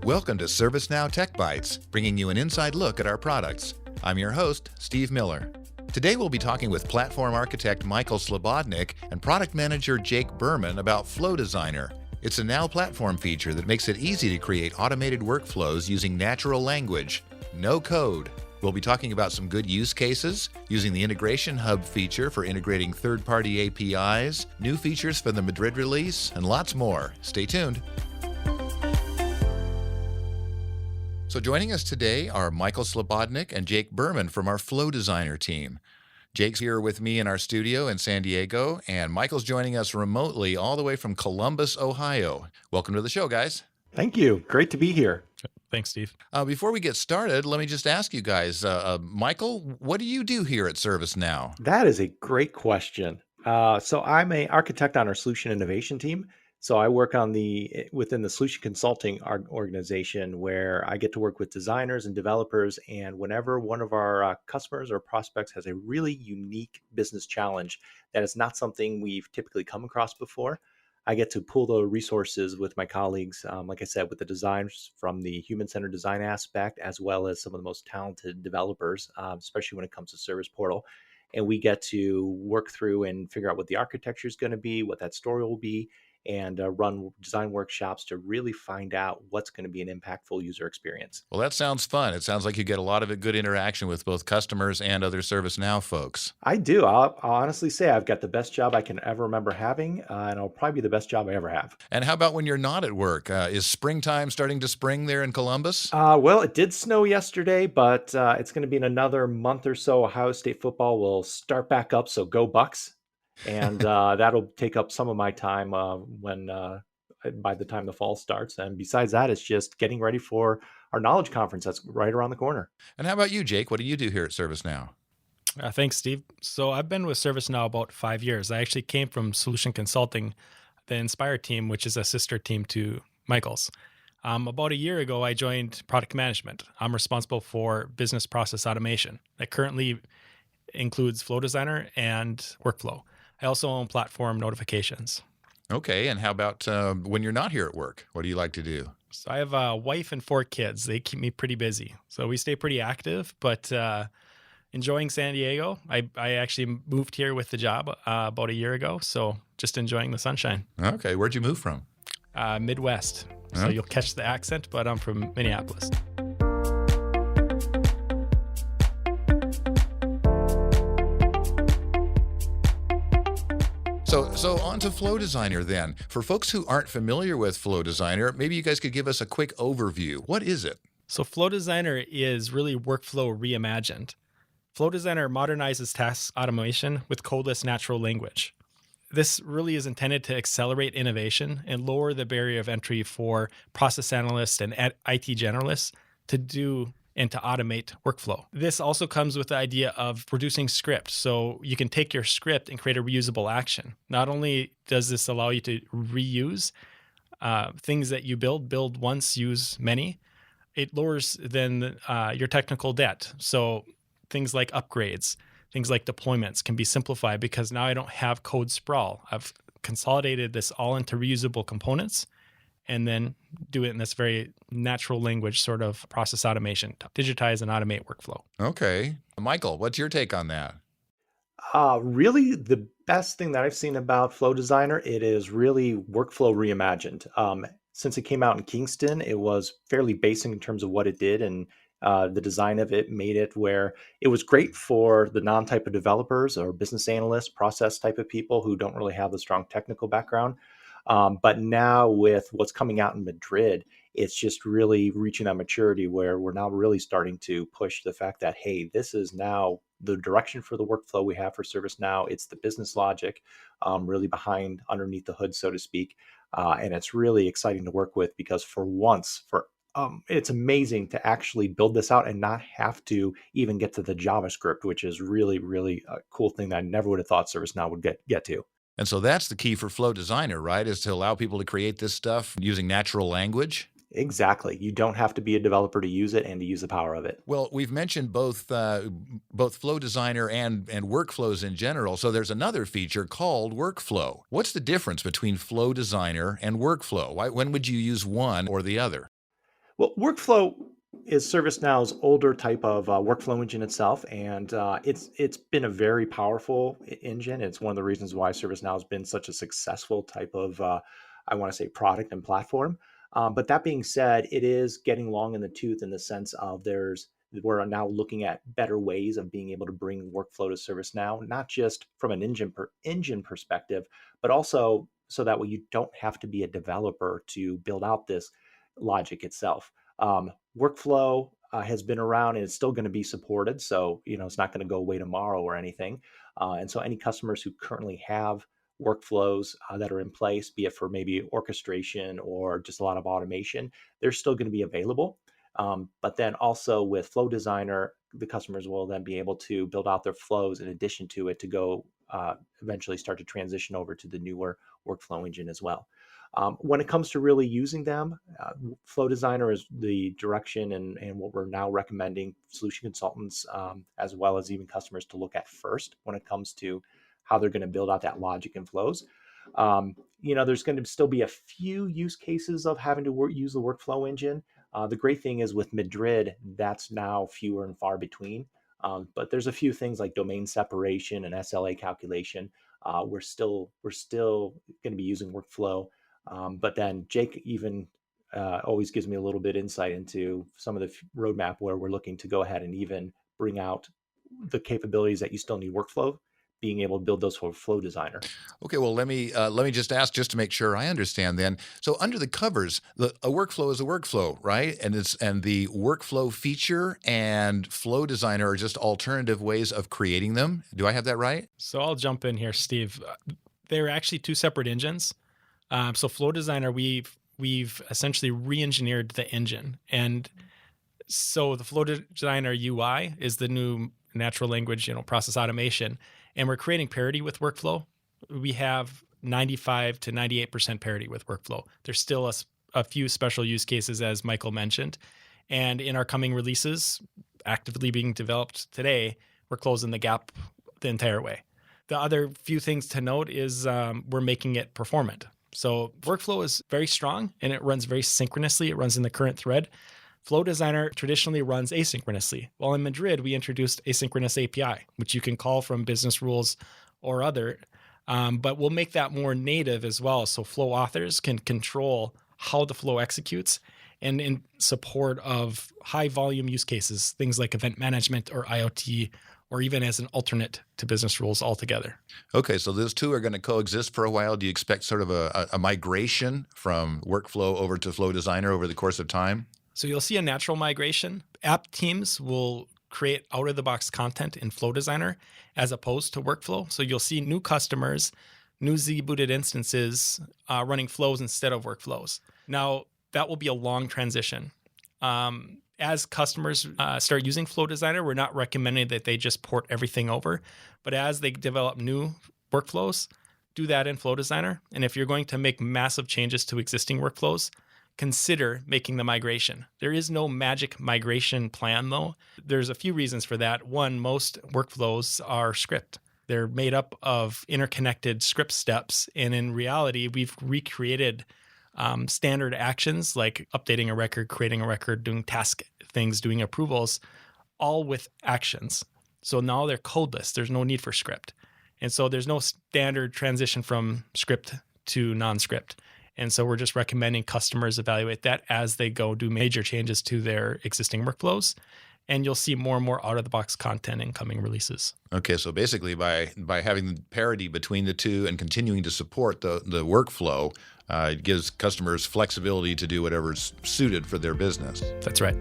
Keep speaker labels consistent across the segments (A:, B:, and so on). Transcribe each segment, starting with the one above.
A: Welcome to ServiceNow Tech Bites, bringing you an inside look at our products. I'm your host, Steve Miller. Today we'll be talking with platform architect Michael Slobodnik and product manager Jake Berman about Flow Designer. It's a Now platform feature that makes it easy to create automated workflows using natural language, no code. We'll be talking about some good use cases, using the IntegrationHub feature for integrating third-party APIs, new features for the Madrid release, and lots more. Stay tuned. So joining us today are Michael Slobodnik and Jake Berman from our Flow Designer team. Jake's here with me in our studio in San Diego, and Michael's joining us remotely all the way from Columbus, Ohio. Welcome to the show, guys.
B: Thank you. Great to be here.
C: Thanks, Steve.
A: Before we get started, let me just ask you guys, Michael, what do you do here at ServiceNow?
B: That is a great question. So I'm an architect on our solution innovation team. So I work on within the solution consulting organization, where I get to work with designers and developers. And whenever one of our customers or prospects has a really unique business challenge that is not something we've typically come across before, I get to pool the resources with my colleagues, like I said, with the designers from the human-centered design aspect, as well as some of the most talented developers, especially when it comes to Service Portal. And we get to work through and figure out what the architecture is going to be, what that story will be, and run design workshops to really find out what's going to be an impactful user experience.
A: Well, that sounds fun. It sounds like you get a lot of good interaction with both customers and other ServiceNow folks.
B: I do. I'll honestly say I've got the best job I can ever remember having, and it'll probably be the best job I ever have.
A: And how about when you're not at work? Is springtime starting to spring there in Columbus?
B: Well, it did snow yesterday, but it's going to be in another month or so. Ohio State football will start back up, so go Bucks. And that'll take up some of my time by the time the fall starts. And besides that, it's just getting ready for our knowledge conference that's right around the corner.
A: And how about you, Jake? What do you do here at ServiceNow?
C: Thanks, Steve. So I've been with ServiceNow about 5 years. I actually came from Solution Consulting, the Inspire team, which is a sister team to Michael's. About a year ago, I joined product management. I'm responsible for business process automation that currently includes Flow Designer and Workflow. I also own platform notifications.
A: Okay, and how about when you're not here at work? What do you like to do?
C: So I have a wife and 4 kids. They keep me pretty busy. So we stay pretty active, but enjoying San Diego. I actually moved here with the job about a year ago, so just enjoying the sunshine.
A: Okay, where'd you move from?
C: Midwest. So you'll catch the accent, but I'm from Minneapolis.
A: So on to Flow Designer then. For folks who aren't familiar with Flow Designer, maybe you guys could give us a quick overview. What is it?
C: So Flow Designer is really workflow reimagined. Flow Designer modernizes task automation with codeless natural language. This really is intended to accelerate innovation and lower the barrier of entry for process analysts and IT generalists to do and to automate workflow. This also comes with the idea of producing script. So you can take your script and create a reusable action. Not only does this allow you to reuse things that you build once, use many, it lowers then your technical debt. So things like upgrades, things like deployments can be simplified because now I don't have code sprawl. I've consolidated this all into reusable components and then do it in this very natural language sort of process automation to digitize and automate workflow.
A: Okay. Michael, what's your take on that?
B: Really, the best thing that I've seen about Flow Designer, it is really workflow reimagined. Since it came out in Kingston, it was fairly basic in terms of what it did, and the design of it made it where it was great for the non-type of developers or business analysts, process type of people who don't really have the strong technical background. But now with what's coming out in Madrid, it's just really reaching that maturity where we're now really starting to push the fact that, hey, this is now the direction for the workflow we have for ServiceNow. It's the business logic really behind underneath the hood, so to speak. And it's really exciting to work with because for once, it's amazing to actually build this out and not have to even get to the JavaScript, which is really, really a cool thing that I never would have thought ServiceNow would get to.
A: And so that's the key for Flow Designer, right? Is to allow people to create this stuff using natural language?
B: Exactly. You don't have to be a developer to use it and to use the power of it.
A: Well, we've mentioned both Flow Designer and workflows in general. So there's another feature called Workflow. What's the difference between Flow Designer and Workflow? When would you use one or the other?
B: Well, workflow is ServiceNow's older type of workflow engine itself, and it's been a very powerful engine. It's one of the reasons why ServiceNow has been such a successful type of, I want to say, product and platform. But that being said, it is getting long in the tooth in the sense of we're now looking at better ways of being able to bring workflow to ServiceNow, not just from an engine perspective, but also so that way you don't have to be a developer to build out this logic itself. Workflow has been around and it's still going to be supported. So, it's not going to go away tomorrow or anything. And so, any customers who currently have workflows that are in place, be it for maybe orchestration or just a lot of automation, they're still going to be available. But then also with Flow Designer, the customers will then be able to build out their flows in addition to it to go eventually start to transition over to the newer workflow engine as well. When it comes to really using them, Flow Designer is the direction and what we're now recommending solution consultants, as well as even customers to look at first when it comes to how they're going to build out that logic and flows. There's going to still be a few use cases of having to use the workflow engine. The great thing is with Madrid, that's now fewer and far between. But there's a few things like domain separation and SLA calculation. We're still going to be using workflow. But then Jake even always gives me a little bit insight into some of the roadmap where we're looking to go ahead and even bring out the capabilities that you still need workflow, being able to build those for Flow Designer.
A: Okay, well let me just ask just to make sure I understand. Then, so under the covers, a workflow is a workflow, right? And the workflow feature and Flow Designer are just alternative ways of creating them. Do I have that right?
C: So I'll jump in here, Steve. They're actually two separate engines. So Flow Designer, we've essentially re-engineered the engine, and so the Flow Designer UI is the new natural language, process automation, and we're creating parity with workflow. We have 95 to 98% parity with workflow. There's still a few special use cases, as Michael mentioned, and in our coming releases, actively being developed today, we're closing the gap the entire way. The other few things to note is we're making it performant. So workflow is very strong and it runs very synchronously. It runs in the current thread. Flow Designer traditionally runs asynchronously. While in Madrid, we introduced asynchronous API, which you can call from business rules or other, but we'll make that more native as well. So flow authors can control how the flow executes and in support of high volume use cases, things like event management or IoT, or even as an alternate to business rules altogether.
A: Okay, so those two are going to coexist for a while. Do you expect sort of a migration from workflow over to Flow Designer over the course of time?
C: So you'll see a natural migration. App teams will create out-of-the-box content in Flow Designer as opposed to workflow. So you'll see new customers, new Z-booted instances running flows instead of workflows. Now, that will be a long transition. As customers start using Flow Designer, we're not recommending that they just port everything over. But as they develop new workflows, do that in Flow Designer. And if you're going to make massive changes to existing workflows, consider making the migration. There is no magic migration plan, though. There's a few reasons for that. One, most workflows are script. They're made up of interconnected script steps. And in reality, we've recreated standard actions like updating a record, creating a record, doing task things, doing approvals, all with actions. So now they're codeless. There's no need for script. And so there's no standard transition from script to non-script. And so we're just recommending customers evaluate that as they go do major changes to their existing workflows. And you'll see more and more out-of-the-box content in coming releases.
A: Okay, so basically by having parity between the two and continuing to support the workflow, it gives customers flexibility to do whatever's suited for their business.
C: That's right.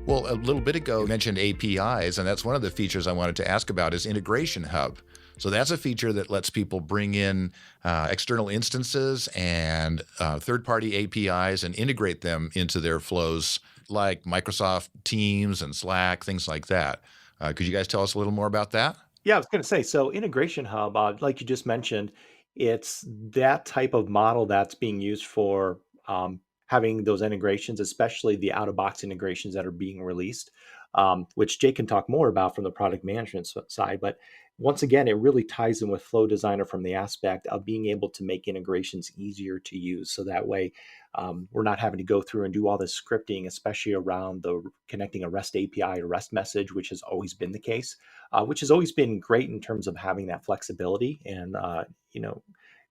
A: Well, a little bit ago, you mentioned APIs, and that's one of the features I wanted to ask about is IntegrationHub. So that's a feature that lets people bring in external instances and third-party APIs and integrate them into their flows like Microsoft Teams and Slack, things like that. Could you guys tell us a little more about that?
B: Yeah, I was going to say, so IntegrationHub, like you just mentioned, It's that type of model that's being used for having those integrations, especially the out-of-box integrations that are being released, which Jake can talk more about from the product management side. But once again, it really ties in with Flow Designer from the aspect of being able to make integrations easier to use. So that way, we're not having to go through and do all this scripting, especially around the connecting a REST API to REST message, which has always been the case, which has always been great in terms of having that flexibility and you know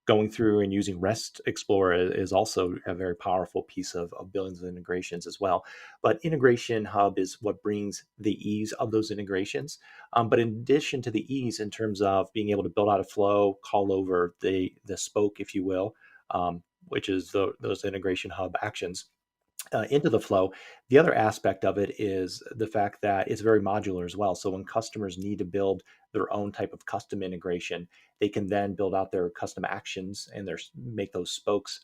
B: going through and using REST Explorer is also a very powerful piece of billions of integrations as well. But Integration Hub is what brings the ease of those integrations. But in addition to the ease in terms of being able to build out a flow, call over the spoke, if you will, which is those Integration Hub actions, into the flow. The other aspect of it is the fact that it's very modular as well. So when customers need to build their own type of custom integration, they can then build out their custom actions and make those spokes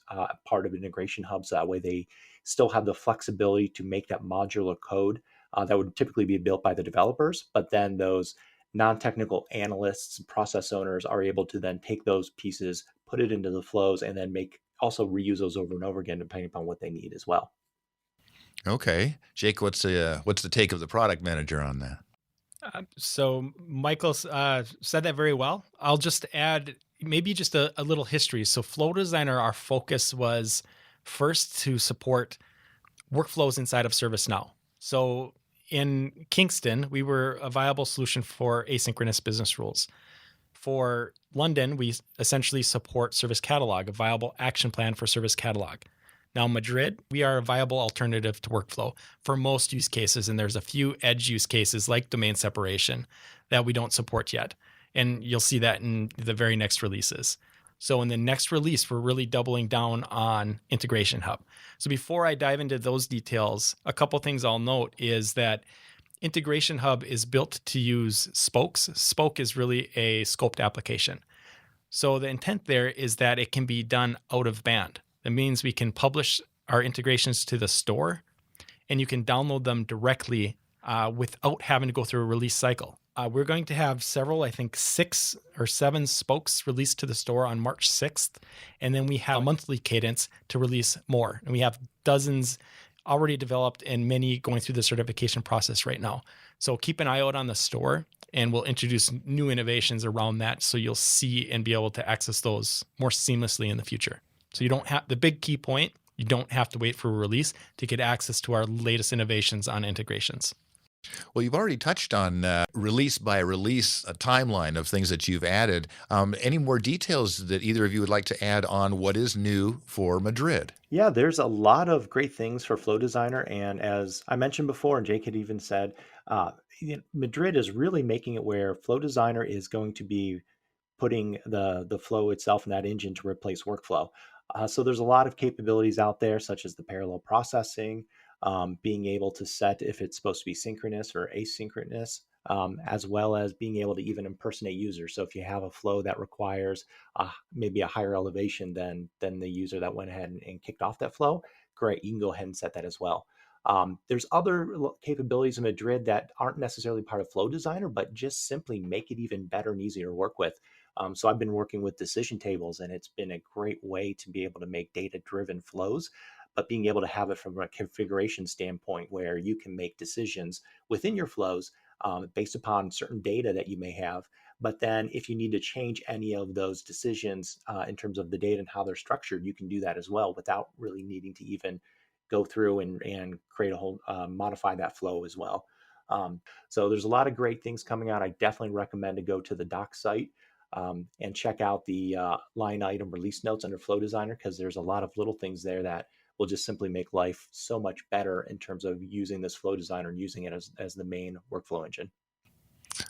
B: part of integration hubs. That way, they still have the flexibility to make that modular code that would typically be built by the developers, but then those non-technical analysts and process owners are able to then take those pieces, put it into the flows, and then make also reuse those over and over again, depending upon what they need as well.
A: Okay, Jake, what's the take of the product manager on that?
C: So Michael said that very well. I'll just add maybe just a little history. So Flow Designer, our focus was first to support workflows inside of ServiceNow. So in Kingston, we were a viable solution for asynchronous business rules. For London, we essentially support Service Catalog, a viable action plan for Service Catalog. Now, Madrid, we are a viable alternative to workflow for most use cases, and there's a few edge use cases like domain separation that we don't support yet. And you'll see that in the very next releases. So in the next release, we're really doubling down on Integration Hub. So before I dive into those details, a couple things I'll note is that Integration Hub is built to use spokes. Spoke is really a scoped application. So the intent there is that it can be done out of band. That means we can publish our integrations to the store, and you can download them directly without having to go through a release cycle. We're going to have several, I think 6 or 7 spokes released to the store on March 6th, and then we have a monthly cadence to release more. And we have dozens already developed and many going through the certification process right now. So keep an eye out on the store, and we'll introduce new innovations around that so you'll see and be able to access those more seamlessly in the future. So you don't have the big key point, you don't have to wait for a release to get access to our latest innovations on integrations.
A: Well, you've already touched on release by release, a timeline of things that you've added. Any more details that either of you would like to add on what is new for Madrid?
B: Yeah, there's a lot of great things for Flow Designer. And as I mentioned before, and Jake had even said, Madrid is really making it where Flow Designer is going to be putting the flow itself in that engine to replace workflow. So there's a lot of capabilities out there, such as the parallel processing, being able to set if it's supposed to be synchronous or asynchronous, as well as being able to even impersonate users. So if you have a flow that requires maybe a higher elevation than the user that went ahead and kicked off that flow, great, you can go ahead and set that as well. There's other capabilities in Madrid that aren't necessarily part of Flow Designer, but just simply make it even better and easier to work with. So I've been working with decision tables, and it's been a great way to be able to make data-driven flows, but being able to have it from a configuration standpoint where you can make decisions within your flows based upon certain data that you may have. But then if you need to change any of those decisions in terms of the data and how they're structured, you can do that as well without really needing to even go through and create a whole modify that flow as well. So there's a lot of great things coming out. I definitely recommend to go to the doc site and check out the line item release notes under Flow Designer, because there's a lot of little things there that will just simply make life so much better in terms of using this Flow Designer and using it as the main workflow engine.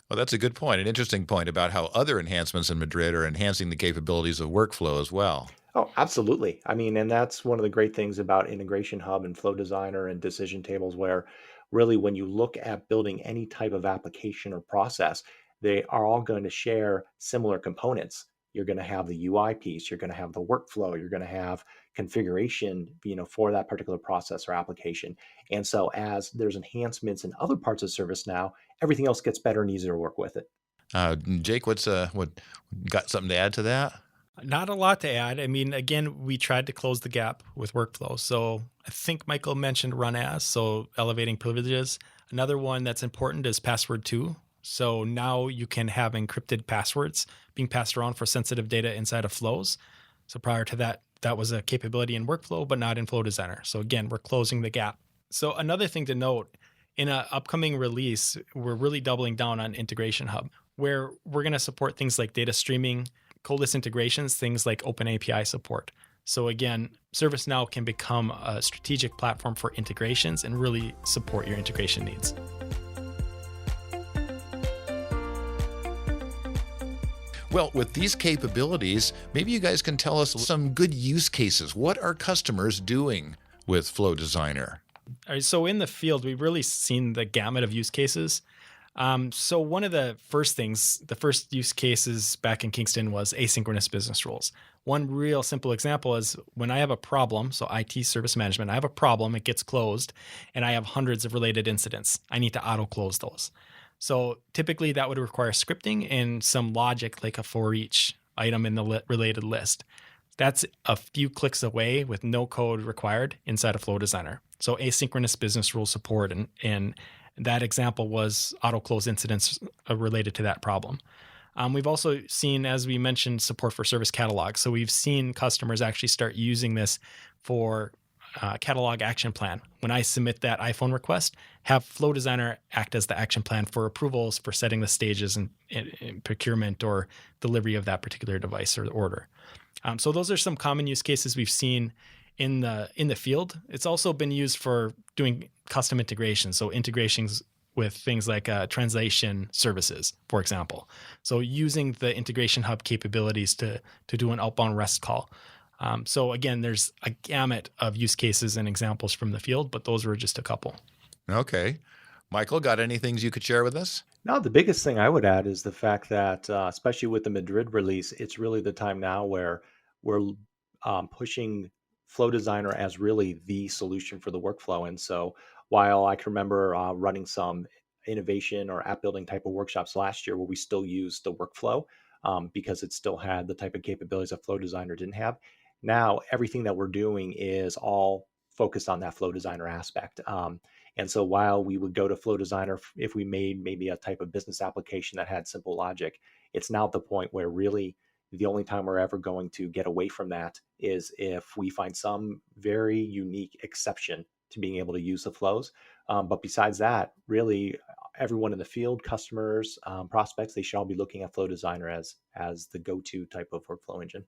A: Well, that's a good point, an interesting point about how other enhancements in Madrid are enhancing the capabilities of workflow as well.
B: Oh, absolutely. I mean, and that's one of the great things about Integration Hub and Flow Designer and decision tables, where really when you look at building any type of application or process, they are all going to share similar components. You're going to have the UI piece, you're going to have the workflow, you're going to have configuration, for that particular process or application. And so as there's enhancements in other parts of ServiceNow, everything else gets better and easier to work with it.
A: Jake, what got something to add to that?
C: Not a lot to add. I mean, again, we tried to close the gap with workflow. So I think Michael mentioned run as, so elevating privileges. Another one that's important is password two. So now you can have encrypted passwords being passed around for sensitive data inside of flows. So prior to that, that was a capability in workflow, but not in Flow Designer. So again, we're closing the gap. So another thing to note, in an upcoming release, we're really doubling down on IntegrationHub, where we're going to support things like data streaming, codeless integrations, things like open API support. So again, ServiceNow can become a strategic platform for integrations and really support your integration needs.
A: Well, with these capabilities, maybe you guys can tell us some good use cases. What are customers doing with Flow Designer?
C: All right, so in the field, we've really seen the gamut of use cases. So one of the first use cases back in Kingston was asynchronous business rules. One real simple example is when I have a problem, so IT service management, I have a problem, it gets closed, and I have hundreds of related incidents. I need to auto close those. So typically that would require scripting and some logic like a for each item in the related list. That's a few clicks away with no code required inside of Flow Designer. So asynchronous business rule support and that example was auto close incidents related to that problem. We've also seen, as we mentioned, support for service catalog. So we've seen customers actually start using this for catalog action plan. When I submit that iPhone request, have Flow Designer act as the action plan for approvals for setting the stages in procurement or delivery of that particular device or order. So those are some common use cases we've seen in the field. It's also been used for doing custom integrations, so integrations with things like translation services, for example. So using the IntegrationHub capabilities to do an outbound REST call. So again, there's a gamut of use cases and examples from the field, but those were just a couple.
A: Okay. Michael, got any things you could share with us?
B: No, the biggest thing I would add is the fact that, especially with the Madrid release, it's really the time now where we're pushing Flow Designer as really the solution for the workflow. And so while I can remember running some innovation or app building type of workshops last year where we still used the workflow because it still had the type of capabilities that Flow Designer didn't have, now everything that we're doing is all focused on that Flow Designer aspect. And so while we would go to Flow Designer if we made maybe a type of business application that had simple logic, it's now at the point where really the only time we're ever going to get away from that is if we find some very unique exception to being able to use the flows. But besides that, really everyone in the field, customers, prospects, they should all be looking at Flow Designer as the go-to type of workflow engine.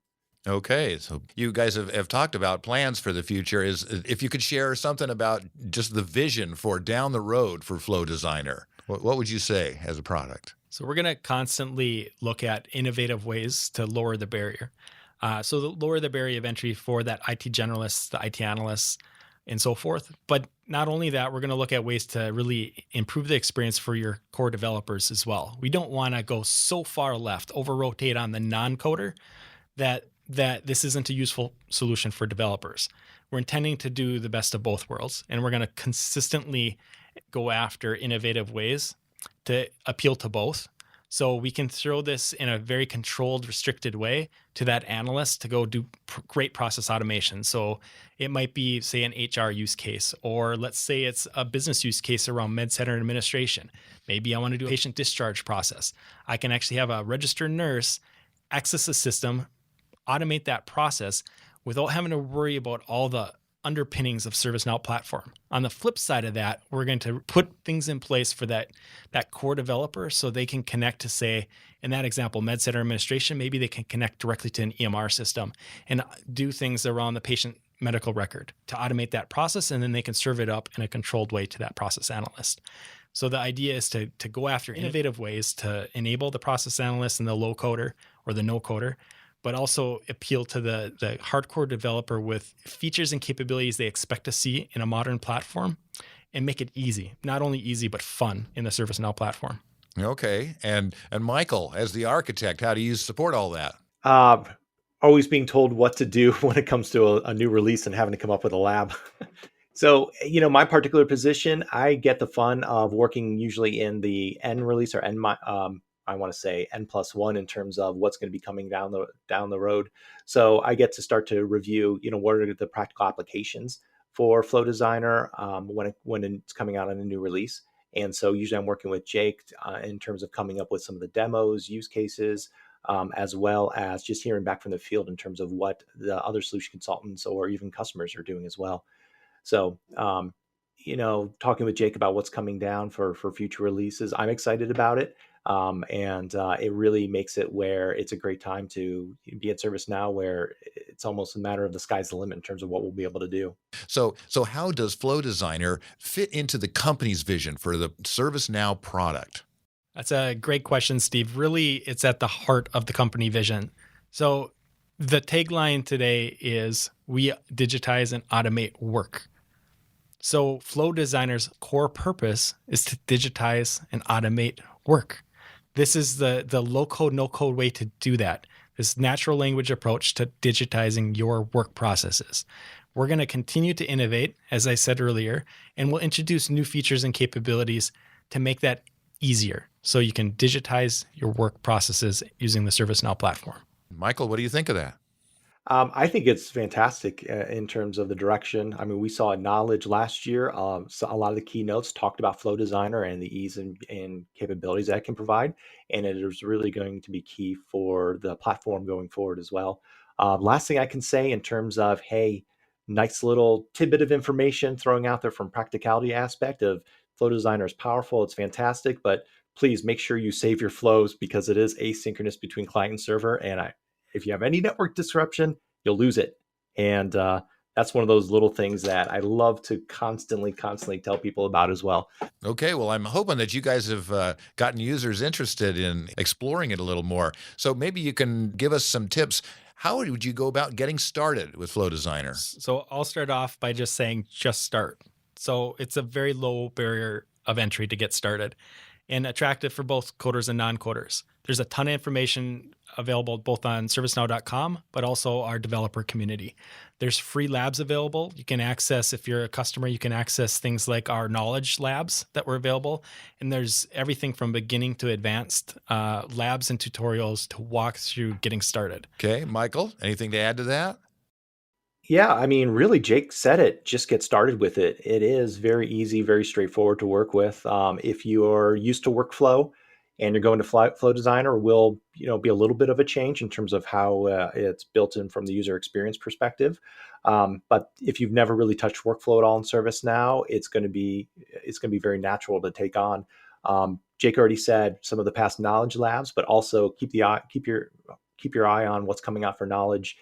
A: Okay, so you guys have talked about plans for the future. Is if you could share something about just the vision for down the road for Flow Designer, what would you say as a product?
C: So we're going to constantly look at innovative ways to lower the barrier. Lower the barrier of entry for that IT generalists, the IT analysts, and so forth. But not only that, we're going to look at ways to really improve the experience for your core developers as well. We don't want to go so far left, over-rotate on the non-coder that this isn't a useful solution for developers. We're intending to do the best of both worlds, and we're going to consistently go after innovative ways to appeal to both. So we can throw this in a very controlled, restricted way to that analyst to go do great process automation. So it might be, say, an HR use case, or let's say it's a business use case around med center administration. Maybe I want to do a patient discharge process. I can actually have a registered nurse access the system, automate that process without having to worry about all the underpinnings of ServiceNow platform. On the flip side of that, we're going to put things in place for that core developer so they can connect to, say, in that example, med center administration, maybe they can connect directly to an EMR system and do things around the patient medical record to automate that process, and then they can serve it up in a controlled way to that process analyst. So the idea is to go after innovative ways to enable the process analyst and the low coder or the no coder, but also appeal to the hardcore developer with features and capabilities they expect to see in a modern platform and make it easy, not only easy, but fun in the ServiceNow platform.
A: Okay. And Michael, as the architect, how do you support all that?
B: Always being told what to do when it comes to a new release and having to come up with a lab. So, my particular position, I get the fun of working usually in the end release or end I want to say N+1 in terms of what's going to be coming down the road. So I get to start to review, what are the practical applications for Flow Designer when it's coming out on a new release. And so usually I'm working with Jake in terms of coming up with some of the demos, use cases, as well as just hearing back from the field in terms of what the other solution consultants or even customers are doing as well. So, talking with Jake about what's coming down for future releases, I'm excited about it. And it really makes it where it's a great time to be at ServiceNow, where it's almost a matter of the sky's the limit in terms of what we'll be able to do.
A: So how does Flow Designer fit into the company's vision for the ServiceNow product?
C: That's a great question, Steve. Really, it's at the heart of the company vision. So the tagline today is we digitize and automate work. So Flow Designer's core purpose is to digitize and automate work. This is the low-code, no-code way to do that, this natural language approach to digitizing your work processes. We're going to continue to innovate, as I said earlier, and we'll introduce new features and capabilities to make that easier so you can digitize your work processes using the ServiceNow platform.
A: Michael, what do you think of that?
B: I think it's fantastic in terms of the direction. I mean, we saw at Knowledge last year. So a lot of the keynotes talked about Flow Designer and the ease and capabilities that it can provide. And it is really going to be key for the platform going forward as well. Last thing I can say in terms of, hey, nice little tidbit of information throwing out there from practicality aspect of Flow Designer is powerful. It's fantastic, but please make sure you save your flows because it is asynchronous between client and server. And if you have any network disruption, you'll lose it. And that's one of those little things that I love to constantly tell people about as well.
A: Okay, well, I'm hoping that you guys have gotten users interested in exploring it a little more. So maybe you can give us some tips. How would you go about getting started with Flow Designer?
C: So I'll start off by just saying, just start. So it's a very low barrier of entry to get started and attractive for both coders and non-coders. There's a ton of information available both on ServiceNow.com, but also our developer community. There's free labs available. You can access, if you're a customer, you can access things like our knowledge labs that were available. And there's everything from beginning to advanced labs and tutorials to walk through getting started.
A: Okay, Michael, anything to add to that?
B: Yeah, I mean, really, Jake said it. Just get started with it. It is very easy, very straightforward to work with. If you're used to workflow and you're going to Flow Designer, will be a little bit of a change in terms of how it's built in from the user experience perspective. But if you've never really touched workflow at all in ServiceNow, it's going to be very natural to take on. Jake already said some of the past knowledge labs, but also keep your eye on what's coming out for knowledge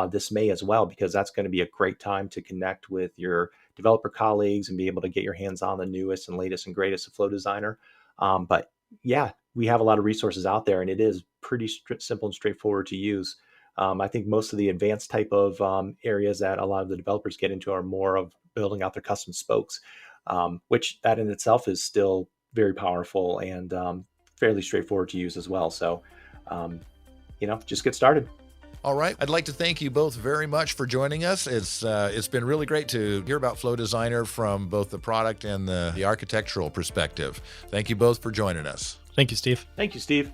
B: this May as well, because that's going to be a great time to connect with your developer colleagues and be able to get your hands on the newest and latest and greatest of Flow Designer. But yeah, we have a lot of resources out there, and it is pretty simple and straightforward to use. I think most of the advanced type of areas that a lot of the developers get into are more of building out their custom spokes, which that in itself is still very powerful and fairly straightforward to use as well. So, just get started.
A: All right. I'd like to thank you both very much for joining us. It's been really great to hear about Flow Designer from both the product and the architectural perspective. Thank you both for joining us.
C: Thank you, Steve.
B: Thank you, Steve.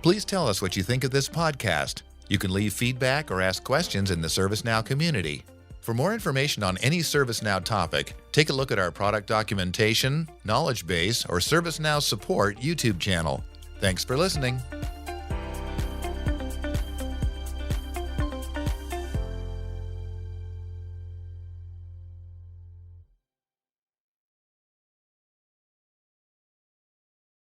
A: Please tell us what you think of this podcast. You can leave feedback or ask questions in the ServiceNow community. For more information on any ServiceNow topic, take a look at our product documentation, knowledge base, or ServiceNow support YouTube channel. Thanks for listening.